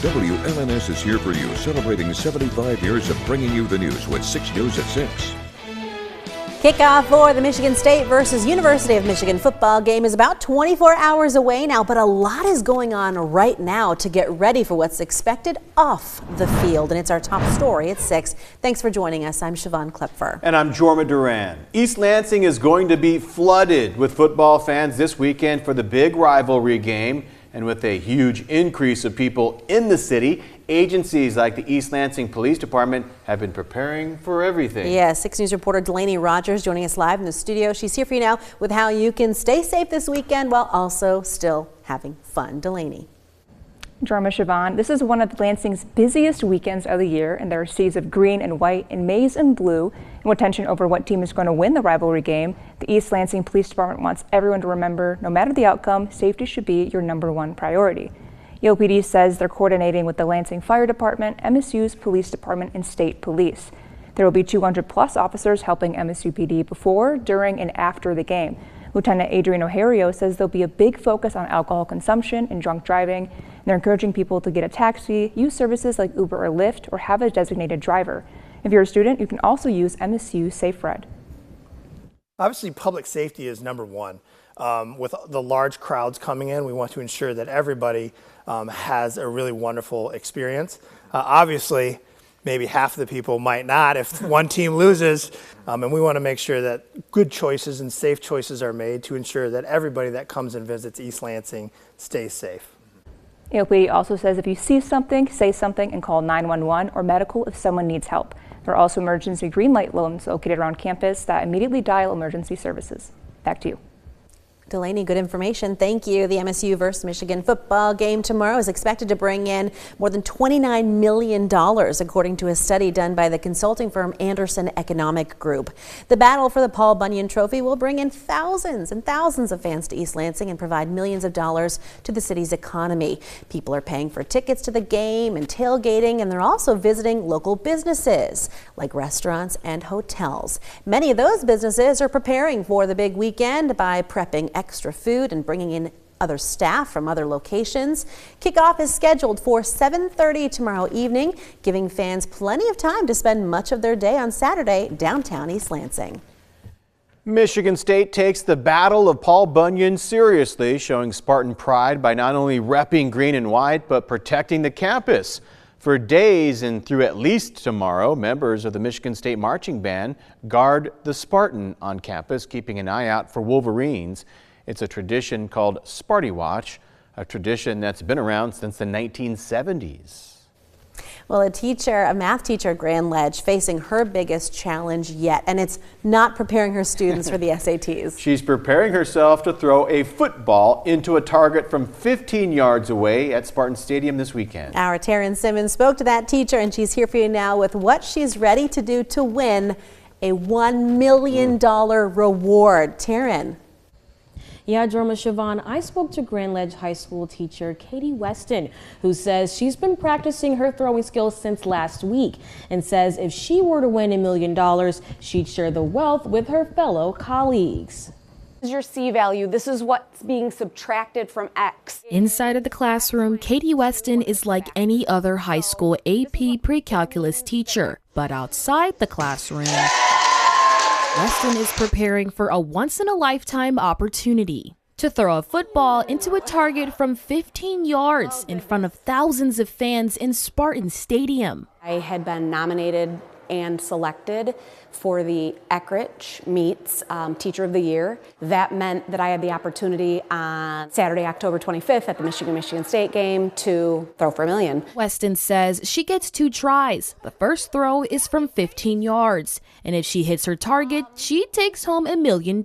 WLNS is here for you, celebrating 75 years of bringing you the news with 6 News at 6. Kickoff for the Michigan State versus University of Michigan football game is about 24 hours away now, but a lot is going on right now to get ready for what's expected off the field. And it's our top story at 6. Thanks for joining us. I'm Siobhan Klepfer. And I'm Jorma Duran. East Lansing is going to be flooded with football fans this weekend for the big rivalry game. And with a huge increase of people in the city, agencies like the East Lansing Police Department have been preparing for everything. Yeah, 6 News reporter Delaney Rogers joining us live in the studio. She's here for you now with how you can stay safe this weekend while also still having fun. Delaney. Jorma, Siobhan, this is one of Lansing's busiest weekends of the year, and there are seas of green and white and maize and blue. And with tension over what team is going to win the rivalry game, the East Lansing Police Department wants everyone to remember, no matter the outcome, safety should be your #1 priority. EOPD says they're coordinating with the Lansing Fire Department, MSU's Police Department, and State Police. There will be 200+ officers helping MSU PD before, during, and after the game. Lieutenant Adrian O'Hario says there'll be a big focus on alcohol consumption and drunk driving. And they're encouraging people to get a taxi, use services like Uber or Lyft, or have a designated driver. If you're a student, you can also use MSU SafeRed. Obviously, public safety is #1. With the large crowds coming in, we want to ensure that everybody has a really wonderful experience. Obviously, maybe half of the people might not if one team loses, and we want to make sure that good choices and safe choices are made to ensure that everybody that comes and visits East Lansing stays safe. EOPD also says if you see something, say something and call 911 or medical if someone needs help. There are also emergency green light loans located around campus that immediately dial emergency services. Back to you. Delaney, good information. Thank you. The MSU versus Michigan football game tomorrow is expected to bring in more than $29 million, according to a study done by the consulting firm Anderson Economic Group. The battle for the Paul Bunyan Trophy will bring in thousands and thousands of fans to East Lansing and provide millions of dollars to the city's economy. People are paying for tickets to the game and tailgating, and they're also visiting local businesses like restaurants and hotels. Many of those businesses are preparing for the big weekend by prepping extra food and bringing in other staff from other locations. Kickoff is scheduled for 7:30 tomorrow evening, giving fans plenty of time to spend much of their day on Saturday downtown East Lansing. Michigan State takes the Battle of Paul Bunyan seriously, showing Spartan pride by not only repping green and white, but protecting the campus. For days and through at least tomorrow, members of the Michigan State Marching Band guard the Spartan on campus, keeping an eye out for Wolverines. It's a tradition called Sparty Watch, a tradition that's been around since the 1970s. Well, a math teacher at Grand Ledge, facing her biggest challenge yet, and it's not preparing her students for the SATs. She's preparing herself to throw a football into a target from 15 yards away at Spartan Stadium this weekend. Our Taryn Simmons spoke to that teacher, and she's here for you now with what she's ready to do to win a $1 million reward. Taryn. Yeah, Jorma, Siobhan, I spoke to Grand Ledge High School teacher Katie Weston, who says she's been practicing her throwing skills since last week and says if she were to win $1 million, she'd share the wealth with her fellow colleagues. This is your C value. This is what's being subtracted from X. Inside of the classroom, Katie Weston is like any other high school AP pre-calculus teacher, but outside the classroom, Weston is preparing for a once-in-a-lifetime opportunity to throw a football into a target from 15 yards in front of thousands of fans in Spartan Stadium. I had been nominated and selected for the Eckrich Meets Teacher of the Year. That meant that I had the opportunity on Saturday, October 25th at the Michigan State game to throw for $1 million. Weston says she gets 2 tries. The first throw is from 15 yards, and if she hits her target, she takes home $1 million.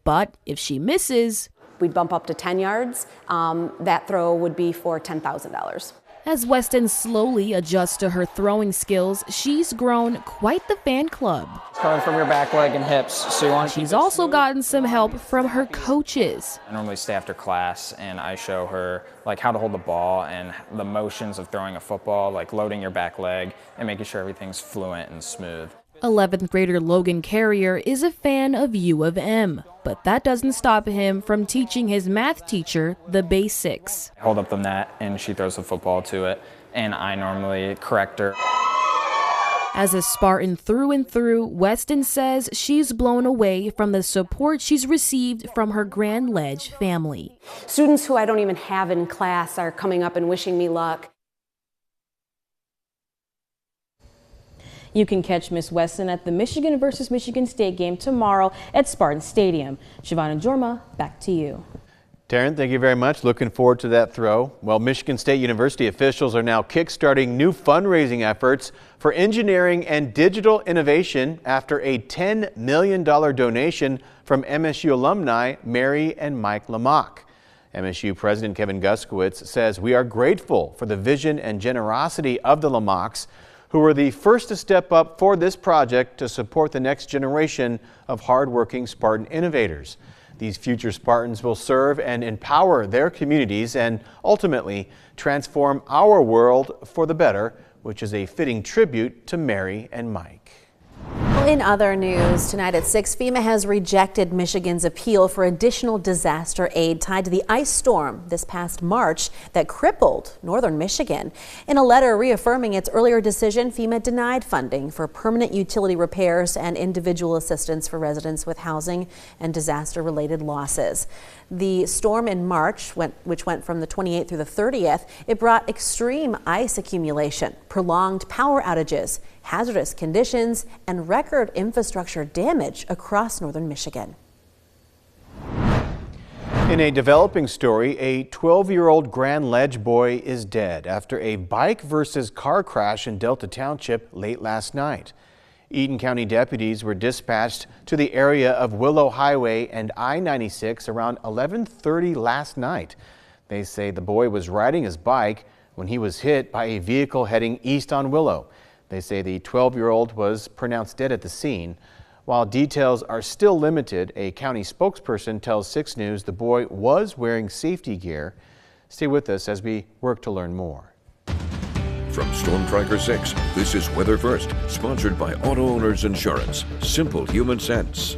But if she misses, we'd bump up to 10 yards. That throw would be for $10,000. As Weston slowly adjusts to her throwing skills, she's grown quite the fan club. It's coming from your back leg and hips, so you want to She's also gotten some help from her coaches. I normally stay after class and I show her like how to hold the ball and the motions of throwing a football, like loading your back leg and making sure everything's fluent and smooth. 11th grader Logan Carrier is a fan of U of M, but that doesn't stop him from teaching his math teacher the basics. I hold up the net and she throws the football to it, and I normally correct her. As a Spartan through and through, Weston says she's blown away from the support she's received from her Grand Ledge family. Students who I don't even have in class are coming up and wishing me luck. You can catch Miss Weston at the Michigan versus Michigan State game tomorrow at Spartan Stadium. Siobhan Jorma, back to you. Taryn, thank you very much. Looking forward to that throw. Well, Michigan State University officials are now kickstarting new fundraising efforts for engineering and digital innovation after a $10 million donation from MSU alumni Mary and Mike Lamach. MSU President Kevin Guskowitz says, "We are grateful for the vision and generosity of the Lamachs, who were the first to step up for this project to support the next generation of hardworking Spartan innovators. These future Spartans will serve and empower their communities and ultimately transform our world for the better," which is a fitting tribute to Mary and Mike. In other news, tonight at 6, FEMA has rejected Michigan's appeal for additional disaster aid tied to the ice storm this past March that crippled northern Michigan. In a letter reaffirming its earlier decision, FEMA denied funding for permanent utility repairs and individual assistance for residents with housing and disaster-related losses. The storm in March, which went from the 28th through the 30th, it brought extreme ice accumulation, prolonged power outages, hazardous conditions, and record infrastructure damage across northern Michigan. In a developing story, a 12-year-old Grand Ledge boy is dead after a bike versus car crash in Delta Township late last night. Eaton County deputies were dispatched to the area of Willow Highway and I-96 around 11:30 last night. They say the boy was riding his bike when he was hit by a vehicle heading east on Willow. They say the 12-year-old was pronounced dead at the scene. While details are still limited, a county spokesperson tells 6 News the boy was wearing safety gear. Stay with us as we work to learn more. From Storm Tracker 6, this is Weather First, sponsored by Auto Owners Insurance. Simple human sense.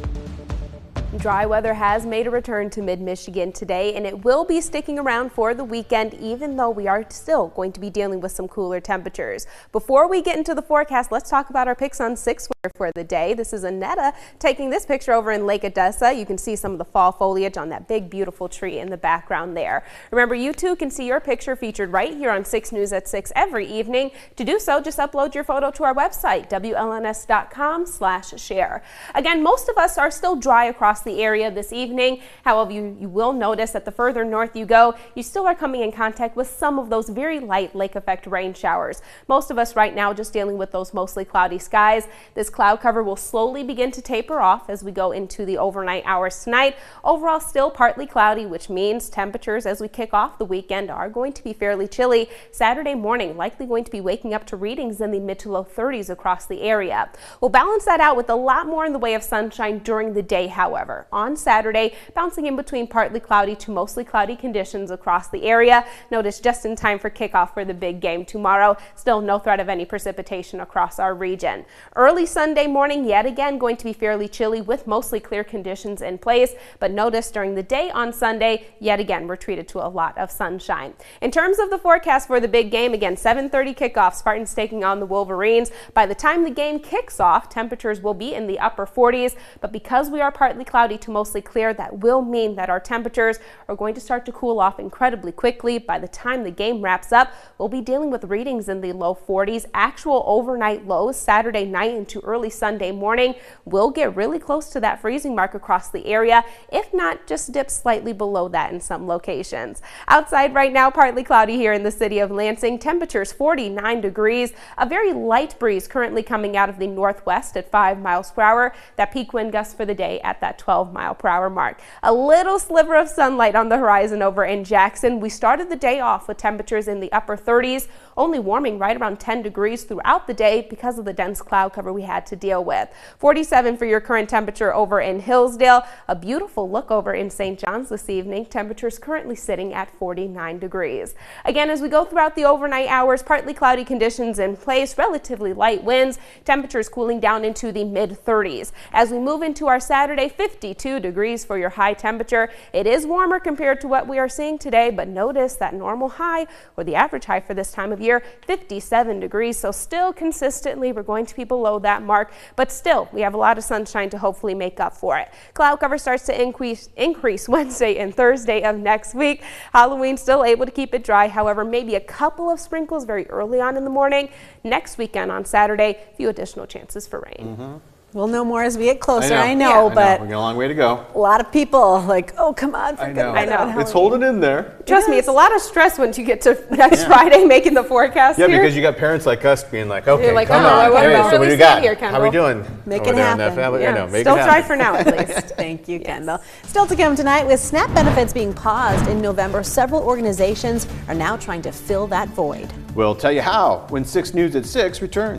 Dry weather has made a return to mid-Michigan today, and it will be sticking around for the weekend, even though we are still going to be dealing with some cooler temperatures. Before we get into the forecast, let's talk about our picks on 6 for the day. This is Annetta taking this picture over in Lake Odessa. You can see some of the fall foliage on that big, beautiful tree in the background there. Remember, you too can see your picture featured right here on 6 News at 6 every evening. To do so, just upload your photo to our website, WLNS.com/share. Again, most of us are still dry across the area this evening. However, you will notice that the further north you go, you still are coming in contact with some of those very light lake effect rain showers. Most of us right now just dealing with those mostly cloudy skies. This cloud cover will slowly begin to taper off as we go into the overnight hours tonight. Overall, still partly cloudy, which means temperatures as we kick off the weekend are going to be fairly chilly. Saturday morning, likely going to be waking up to readings in the mid to low 30s across the area. We'll balance that out with a lot more in the way of sunshine during the day, however. On Saturday, bouncing in between partly cloudy to mostly cloudy conditions across the area. Notice just in time for kickoff for the big game tomorrow. Still no threat of any precipitation across our region. Early Sunday morning, yet again going to be fairly chilly with mostly clear conditions in place. But notice during the day on Sunday, yet again, we're treated to a lot of sunshine. In terms of the forecast for the big game, again, 7:30 kickoff, Spartans taking on the Wolverines. By the time the game kicks off, temperatures will be in the upper 40s. But because we are partly cloudy to mostly clear, that will mean that our temperatures are going to start to cool off incredibly quickly. By the time the game wraps up, we'll be dealing with readings in the low 40s. Actual overnight lows Saturday night into early Sunday morning will get really close to that freezing mark across the area, if not just dip slightly below that in some locations. Outside right now, partly cloudy here in the city of Lansing. Temperatures 49 degrees. A very light breeze currently coming out of the northwest at 5 miles per hour. That peak wind gust for the day at that 12-mile-per-hour mark. A little sliver of sunlight on the horizon over in Jackson. We started the day off with temperatures in the upper 30s, only warming right around 10 degrees throughout the day because of the dense cloud cover we had had to deal with. 47 for your current temperature over in Hillsdale. A beautiful look over in St. John's this evening. Temperatures currently sitting at 49 degrees. Again, as we go throughout the overnight hours, partly cloudy conditions in place, relatively light winds, temperatures cooling down into the mid-30s. As we move into our Saturday, 52 degrees for your high temperature. It is warmer compared to what we are seeing today, but notice that normal high, or the average high for this time of year, 57 degrees. So still consistently, we're going to be below that mark, but still we have a lot of sunshine to hopefully make up for it. Cloud cover starts to increase Wednesday and Thursday of next week. Halloween still able to keep it dry. However, maybe a couple of sprinkles very early on in the morning. Next weekend on Saturday, a few additional chances for rain. We'll know more as we get closer. I know, I know. but We got a long way to go. a lot of people like, oh, come on, I know. I know. It's holding in there. Trust me, it's a lot of stress once you get to next Friday making the forecast Yeah, here. because you got parents like us being like, okay, You're like, come oh, on. what Hey, about so what do really you got? stay here, How we Kendall? doing? Make over it there in that happen. family? Yeah. I know, make Still it try happen. for now, at least. Thank you, Kendall. Still to come tonight, with SNAP benefits being paused in November, several organizations are now trying to fill that void. We'll tell you how when 6 News at 6 returns.